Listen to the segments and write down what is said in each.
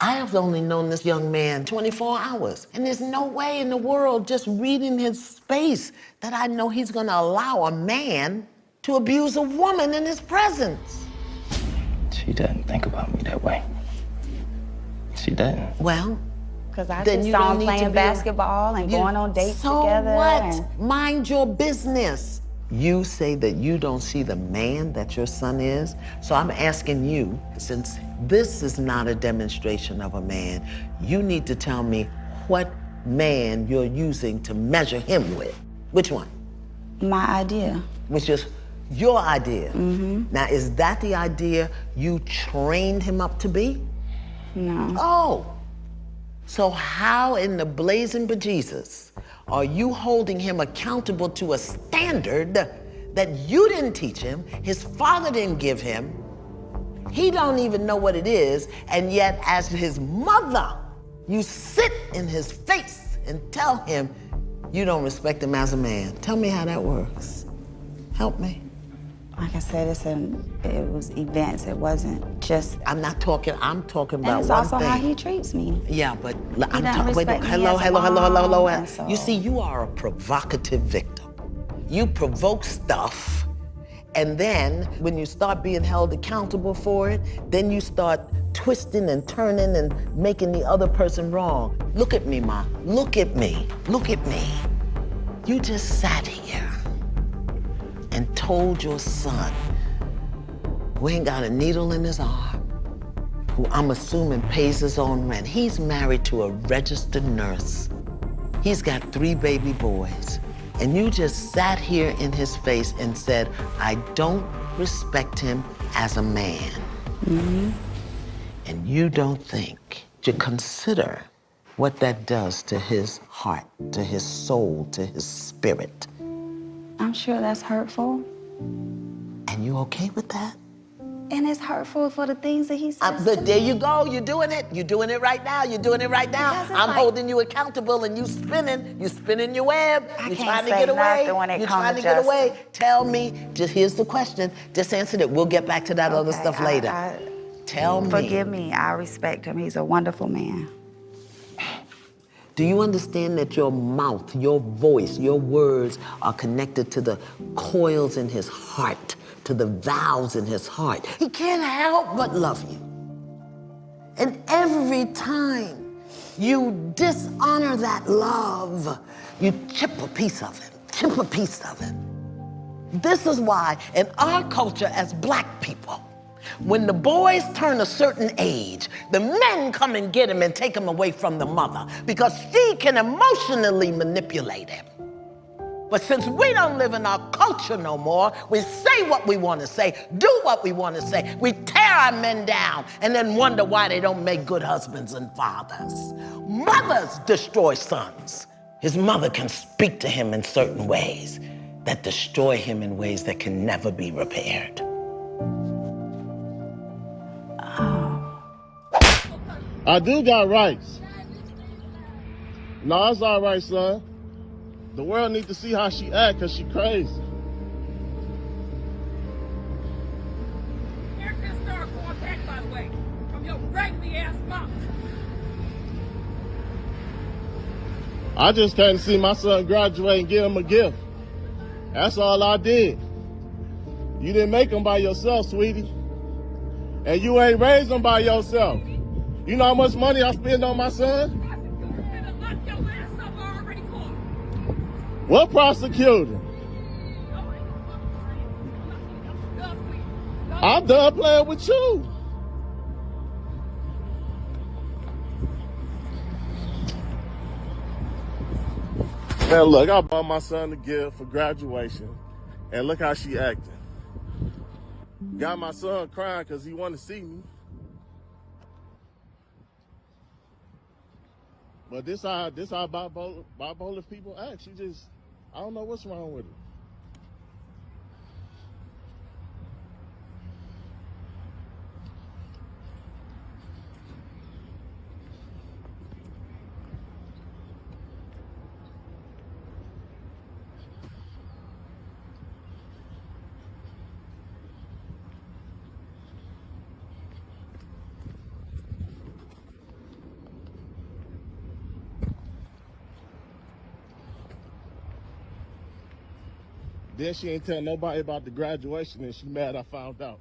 I have only known this young man 24 hours, and there's no way in the world, just reading his space, that I know he's gonna allow a man to abuse a woman in his presence. She doesn't think about me that way. She doesn't. Well, because I then just you saw don't him need playing to be basketball and going on dates so together. What? Mind your business. You say that you don't see the man that your son is, so I'm asking you, since this is not a demonstration of a man, you need to tell me what man you're using to measure him with. Which one? My idea. Which is your idea. Now, is that the idea you trained him up to be? No. Oh. So how in the blazing bejesus are you holding him accountable to a standard that you didn't teach him, his father didn't give him, he don't even know what it is, and yet as his mother, you sit in his face and tell him you don't respect him as a man? Tell me how that works. Help me. Like I said, it was events. It wasn't just. I'm talking about and it's one thing. also how he treats me. Yeah, but I'm doesn't talking. respect me Hello. and so- You see, you are a provocative victim. You provoke stuff, and then when you start being held accountable for it, then you start twisting and turning and making the other person wrong. Look at me, Ma. Look at me. Look at me. You just sat here and told your son, who ain't got a needle in his arm, who I'm assuming pays his own rent. He's married to a registered nurse. He's got 3 baby boys. And you just sat here in his face and said, I don't respect him as a man. And you don't think to consider what that does to his heart, to his soul, to his spirit. I'm sure that's hurtful. And you okay with that? And it's hurtful for the things that he says to But there me. you go, you're doing it. You're doing it right now, you're doing it right now. Because it's I'm like- holding you accountable and you spinning your web. I You're can't trying to say get away. nothing when it You're comes trying to to get away. Justin. Tell me, just here's the question, just answer it. We'll get back to that other Okay, stuff later. Tell me. Forgive me, I respect him. He's a wonderful man. Do you understand that your mouth, your voice, your words are connected to the coils in his heart, to the valves in his heart? He can't help but love you. And every time you dishonor that love, you chip a piece of it, chip a piece of it. This is why in our culture as Black people, when the boys turn a certain age, the men come and get him and take him away from the mother because she can emotionally manipulate him. But since we don't live in our culture no more, we say what we want to say, do what we want to say. We tear our men down and then wonder why they don't make good husbands and fathers. Mothers destroy sons. His mother can speak to him in certain ways that destroy him in ways that can never be repaired. I do got rights. No, it's all right, son. The world needs to see how she act, because she crazy. Here's this star going back, by the way, from your raggedy ass mouth. I just came to see my son graduate and give him a gift. That's all I did. You didn't make him by yourself, sweetie. And you ain't raised him by yourself. You know how much money I spend on my son? What prosecutor? I'm done playing with you. Man, look, I bought my son a gift for graduation, and look how she acting. Got my son crying because he wanted to see me. But this how bipolar people act. She just, I don't know what's wrong with her. Then she ain't tell nobody about the graduation, and she mad I found out.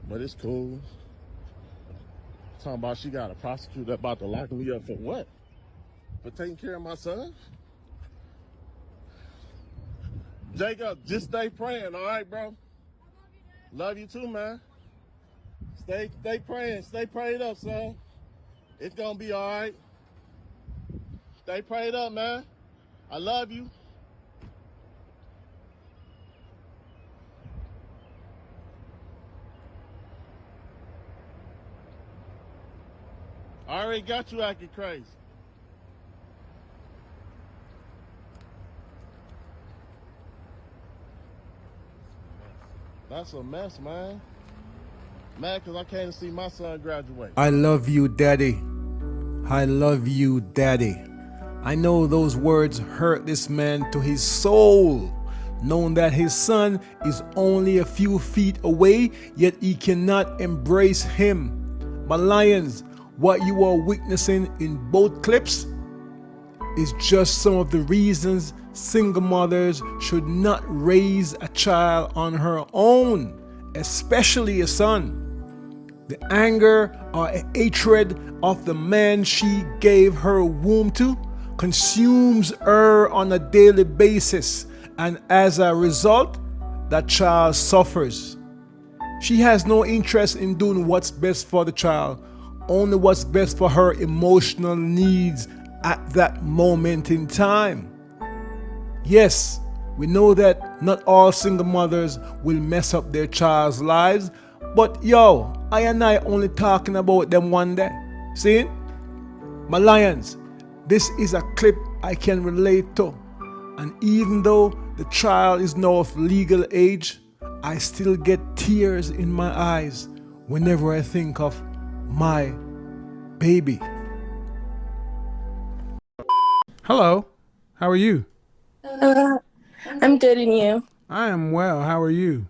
But it's cool. Talking about she got a prostitute that about to lock me up for what? For taking care of my son? Jacob, just stay praying, all right, bro? Love you too, man. Stay praying. Stay prayed up, son. It's gonna be all right. Stay prayed up, man. I love you. I already got you acting crazy. That's a mess, man. Mad because I came to see my son graduate. I love you, Daddy. I love you, Daddy. I know those words hurt this man to his soul, knowing that his son is only a few feet away, yet he cannot embrace him. My lions, what you are witnessing in both clips is just some of the reasons single mothers should not raise a child on her own, especially a son. The anger or hatred of the man she gave her womb to consumes her on a daily basis, and as a result, that child suffers. She has no interest in doing what's best for the child, only what's best for her emotional needs at that moment in time. Yes, we know that not all single mothers will mess up their child's lives, but yo, I and I only talking about them one day. See? My lions, this is a clip I can relate to. And even though the child is now of legal age, I still get tears in my eyes whenever I think of my baby. Hello, how are you? I'm good, and you? I am well. How are you?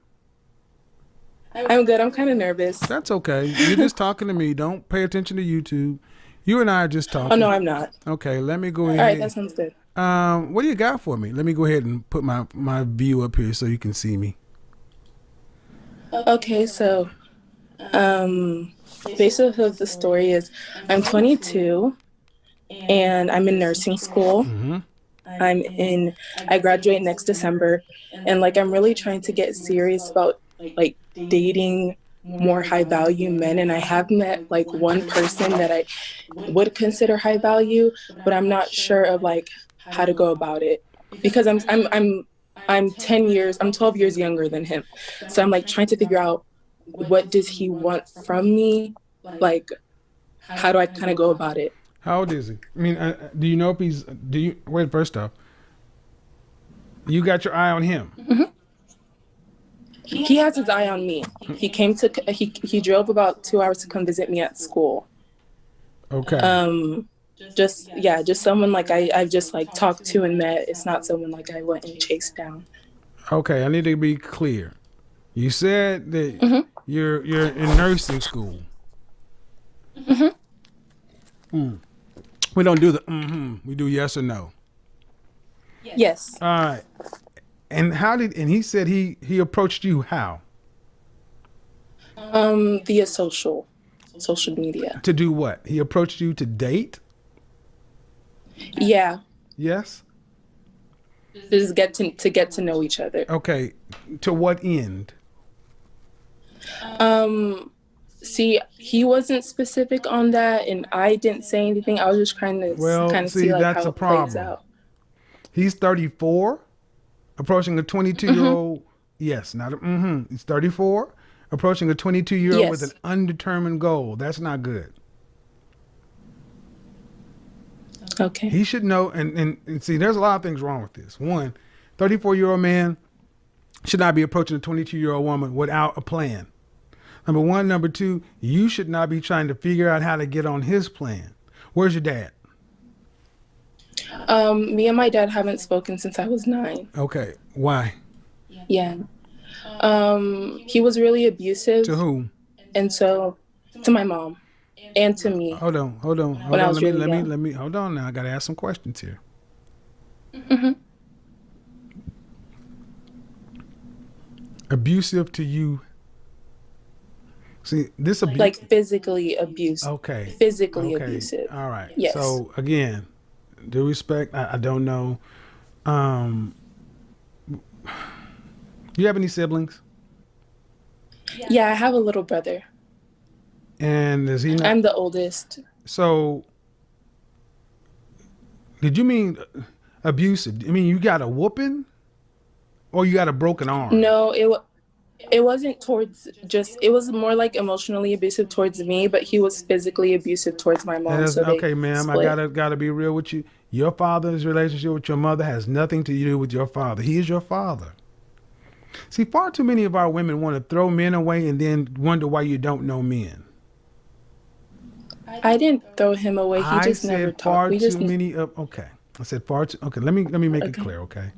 I'm good. I'm kind of nervous. That's okay. You're just talking to me. Don't pay attention to YouTube. You and I are just talking. Oh, no, I'm not. Okay, let me go ahead. All right, that sounds good. What do you got for me? Let me go ahead and put my view up here so you can see me. Okay, so basically the story is I'm 22 and I'm in nursing school. Mm-hmm. I graduate next December, and like I'm really trying to get serious about like dating more high value men, and I have met like one person that I would consider high value, but I'm not sure of like how to go about it because I'm 12 years younger than him. So I'm like trying to figure out what does he want from me? Like, how do I kind of go about it? How old is he? I mean, do you know if he's, wait, first off, you got your eye on him? Mm-hmm. He has his eye on me. He came to, he drove about 2 hours to come visit me at school. Okay. Just someone like I've just like talked to and met. It's not someone like I went and chased down. Okay, I need to be clear. You said that Mm-hmm. you're in nursing school. Mm-hmm. Mm. We don't do the we do yes or no. Yes. All right. And he said he approached you how? Via social media. To do what? He approached you to date? Yeah. Yes? Just get to know each other. Okay. To what end? See, he wasn't specific on that, and I didn't say anything. I was just trying to kind of see like that's how a it plays problem. out. He's 34, approaching a 22-year-old. Yes, not he's 34, approaching a 22-year-old Yes. with an undetermined goal. That's not good. Okay. He should know, and see, there's a lot of things wrong with this. One, 34-year-old man should not be approaching a 22-year-old woman without a plan. Number one. Number two, you should not be trying to figure out how to get on his plan. Where's your dad? Me and my dad haven't spoken since I was 9. Okay. Why? Yeah. He was really abusive. To whom? And so, to my mom. and to me Hold on. when I was really young. Let me, hold on now. I got to ask some questions here. Hmm. Abusive to you. See, this abuse. Like physically abusive. Okay. Physically abusive. All right. Yes. So again, due respect, I don't know. You have any siblings? Yeah, I have a little brother. And is he not? I'm the oldest. So, did you mean abusive? I mean, you got a whooping, or you got a broken arm? No, it wasn't towards just. It was more like emotionally abusive towards me, but he was physically abusive towards my mom. So Okay, ma'am. split. I gotta be real with you. Your father's relationship with your mother has nothing to do with your father. He is your father. See, far too many of our women want to throw men away and then wonder why you don't know men. I didn't throw him away. He just never talked. We just okay. I said far too. Okay, let me make it clear. Okay,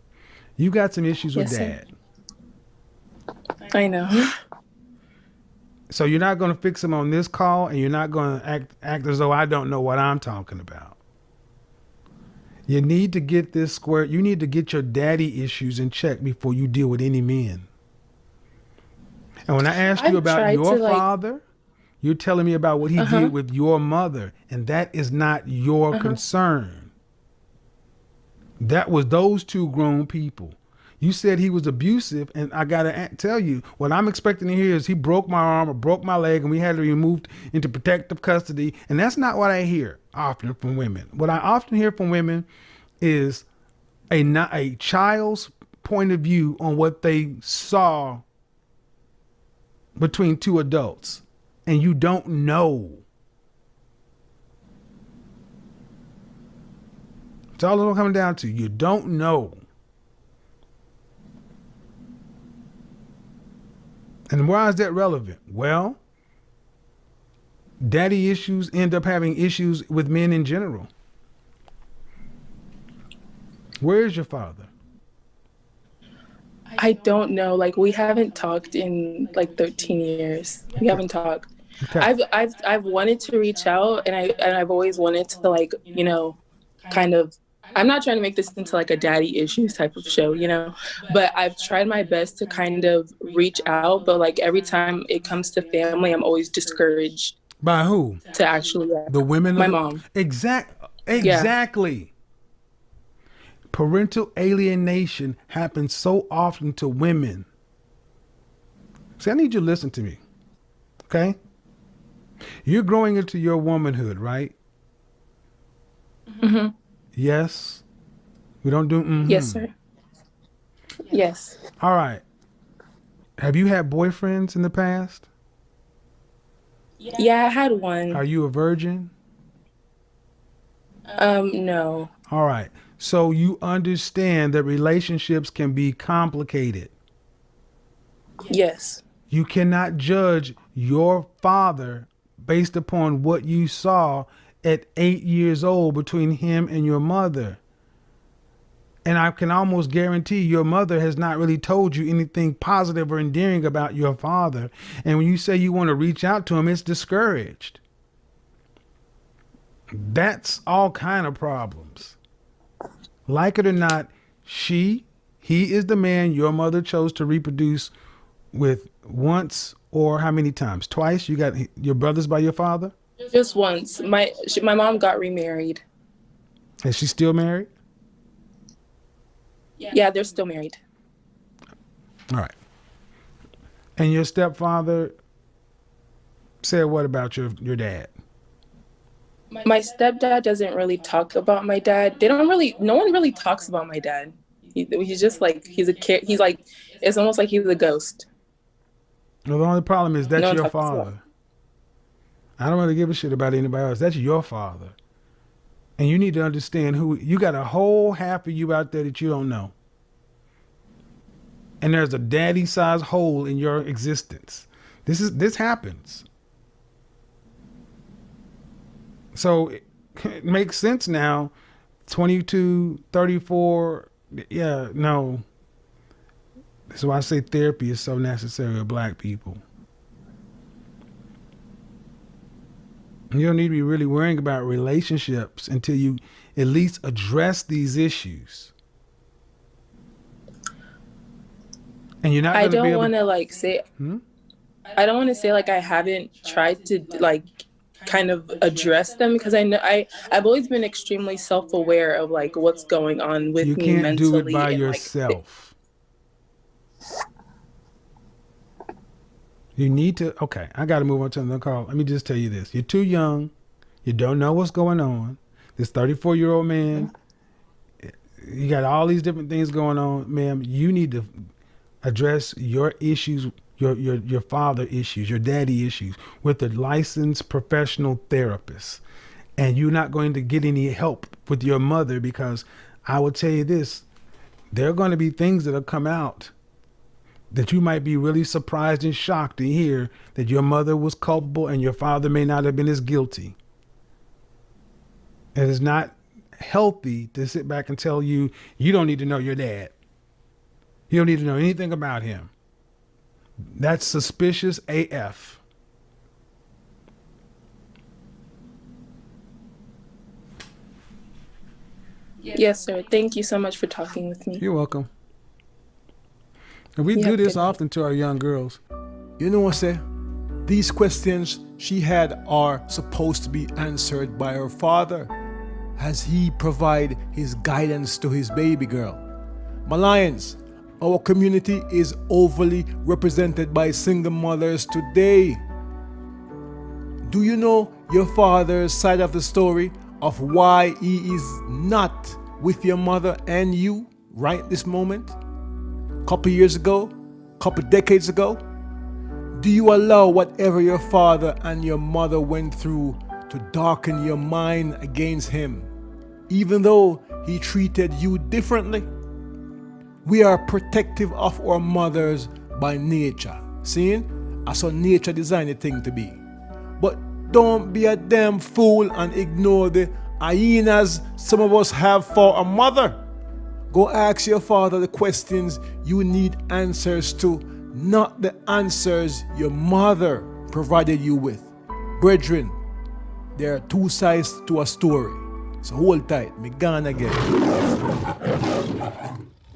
you got some issues with Yes, dad. sir. I know. So you're not going to fix them on this call, and you're not going to act as though I don't know what I'm talking about. You need to get this square. You need to get your daddy issues in check before you deal with any men. And when I ask you about your father, you're telling me about what he did with your mother, and that is not your concern. That was those two grown people. You said he was abusive, and I gotta tell you, what I'm expecting to hear is he broke my arm or broke my leg, and we had to be moved into protective custody. And that's not what I hear often from women. What I often hear from women is a child's point of view on what they saw between two adults, and you don't know. It's all it's coming down to. You don't know. And why is that relevant? Well, daddy issues end up having issues with men in general. Where is your father? I don't know. Like, we haven't talked in like 13 years. We haven't talked. Okay. I've wanted to reach out, and I've always wanted to, like, you know, kind of. I'm not trying to make this into like a daddy issues type of show, you know, but I've tried my best to kind of reach out. But like every time it comes to family, I'm always discouraged. By who? To actually, the women. My mom. Exactly. Yeah. Parental alienation happens so often to women. See, I need you to listen to me. Okay? You're growing into your womanhood, right? Mm-hmm. Yes. We don't do mm-hmm. Yes, sir. Yes. All right. Have you had boyfriends in the past? Yeah, I had one. Are you a virgin? No. All right. So you understand that relationships can be complicated. Yes. You cannot judge your father based upon what you saw at 8 years old between him and your mother. And I can almost guarantee your mother has not really told you anything positive or endearing about your father. And when you say you want to reach out to him, it's discouraged. That's all kind of problems. Like it or not, he is the man your mother chose to reproduce with once, or how many times? Twice? You got your brothers by your father? Just once. My mom got remarried. Is she still married? Yeah, they're still married. All right. And your stepfather said what about your dad? My stepdad doesn't really talk about my dad. No one really talks about my dad. He's just like, he's a kid. He's like, it's almost like he's a ghost. Well, the only problem is that's your father. I don't really give a shit about anybody else. That's your father. And you need to understand you got a whole half of you out there that you don't know. And there's a daddy-sized hole in your existence. This happens. So it makes sense now. 22, 34, yeah, no. That's why I say therapy is so necessary with black people. You don't need to be really worrying about relationships until you at least address these issues. And you're not I going to be don't able want to like say, I don't want to say like I haven't tried to like kind of address them, because I know I've always been extremely self-aware of like what's going on with You me can't mentally do it by and yourself. You need to, okay, I got to move on to another call. Let me just tell you this. You're too young. You don't know what's going on. This 34-year-old man, you got all these different things going on. Ma'am, you need to address your issues, your father issues, your daddy issues with a licensed professional therapist. And you're not going to get any help with your mother, because I will tell you this, there are going to be things that'll come out that you might be really surprised and shocked to hear that your mother was culpable and your father may not have been as guilty. It is not healthy to sit back and tell you, you don't need to know your dad. You don't need to know anything about him. That's suspicious AF. Yes, sir. Thank you so much for talking with me. You're welcome. And we You do have a this good night. often to our young girls. You know what I say? These questions she had are supposed to be answered by her father, as he provide his guidance to his baby girl. Malians, our community is overly represented by single mothers today. Do you know your father's side of the story of why he is not with your mother and you right this moment? Couple years ago, couple decades ago? Do you allow whatever your father and your mother went through to darken your mind against him, even though he treated you differently? We are protective of our mothers by nature. Seeing? That's how nature designed the thing to be. But don't be a damn fool and ignore the hyenas some of us have for a mother. Go ask your father the questions you need answers to, not the answers your mother provided you with. Brethren, there are two sides to a story. So hold tight, me gone again.